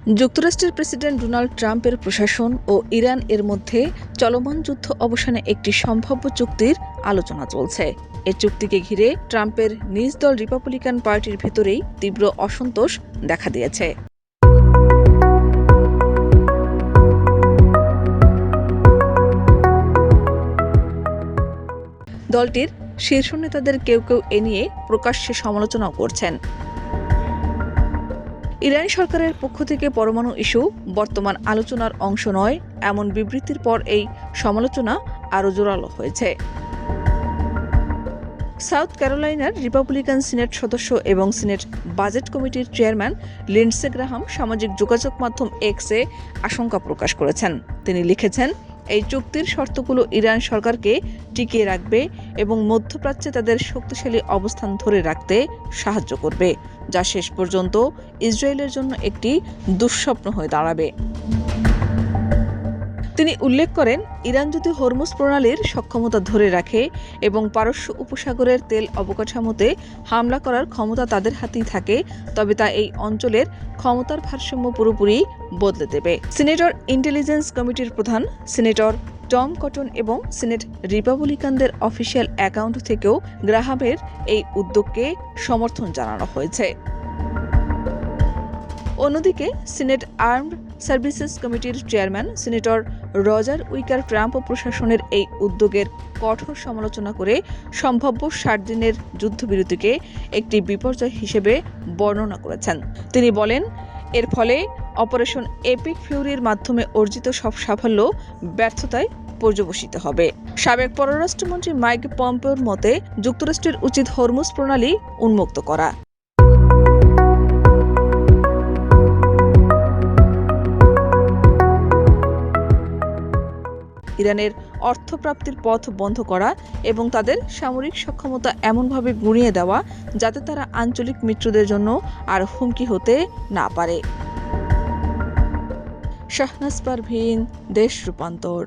যুক্তরাষ্ট্রের president Donald ট্রাম্পের প্রশাসন ও ইরান এর মধ্যে চলমান যুদ্ধ অবসানে একটি সম্ভাব্য চুক্তির আলোচনা চলছে। এ চুক্তিকে ঘিরে ট্রাম্পের নিজ দল রিপাবলিকান পার্টির ভেতরেই তীব্র অসন্তোষ দেখা দিয়েছে। দলটির শীর্ষ নেতাদের কেউ কেউ এ নিয়ে প্রকাশ্যে সমালোচনাও করছেন। ইরানি সরকারের পক্ষ থেকে পরমাণু ইস্যু বর্তমান আলোচনার অংশ নয় এমন বিবৃতির পর এই সমালোচনা আরও জোরালো হয়েছে। সাউথ ক্যারোলাইনার রিপাবলিকান সিনেট সদস্য এবং সিনেট বাজেট কমিটির চেয়ারম্যান লিন্ডসে গ্রাহাম সামাজিক যোগাযোগ মাধ্যম এক্সে আশঙ্কা প্রকাশ করেছেন। তিনি লিখেছেন, এই চুক্তির শর্তগুলো ইরান সরকারকে টিকিয়ে রাখবে এবং মধ্যপ্রাচ্যে তাদের শক্তিশালী অবস্থান ধরে রাখতে সাহায্য করবে, যা শেষ পর্যন্ত ইসরায়েলের জন্য একটি দুঃস্বপ্ন হয়ে দাঁড়াবে। তিনি উল্লেখ করেন, ইরান যদি হরমুজ প্রণালীর সক্ষমতা ধরে রাখে এবং পারস্য উপসাগরের তেল অবকাঠামোতে হামলা করার ক্ষমতা তাদের হাতেই থাকে, তবে তা এই অঞ্চলের ক্ষমতার ভারসাম্য পুরোপুরি বদলে দেবে। সিনেটর ইন্টেলিজেন্স কমিটির প্রধান সিনেটর টম কটন এবং সিনেট রিপাবলিকানদের অফিসিয়াল অ্যাকাউন্ট থেকেও গ্রাহামের এই উদ্যোগকে সমর্থন জানানো হয়েছে। অন্যদিকে সিনেট আর্মড সার্ভিসেস কমিটির chairman senator Roger Wicker Trump প্রশাসনের এই উদ্যোগের কঠোর সমালোচনা করে সম্ভাব্য 60 দিনের যুদ্ধবিরতিকে একটি বিপর্যয় হিসেবে বর্ণনা করেছেন। তিনি বলেন, এর ফলে অপারেশন এপিক ফিউরির মাধ্যমে অর্জিত সব সাফল্য ব্যর্থতায় পর্যবসিত হবে। সাবেক পররাষ্ট্রমন্ত্রী মাইক পম্পেওর মতে, যুক্তরাষ্ট্রের উচিত হরমুজ প্রণালী উন্মুক্ত করা। ইরানের অর্থপ্রাপ্তির পথ বন্ধ করা এবং তাদের সামরিক সক্ষমতা এমনভাবে গুঁড়িয়ে দেওয়া যাতে তারা আঞ্চলিক মিত্রদের জন্য আর হুমকি হতে না পারে। শাহনাজ পারভীন, দেশ রূপান্তর।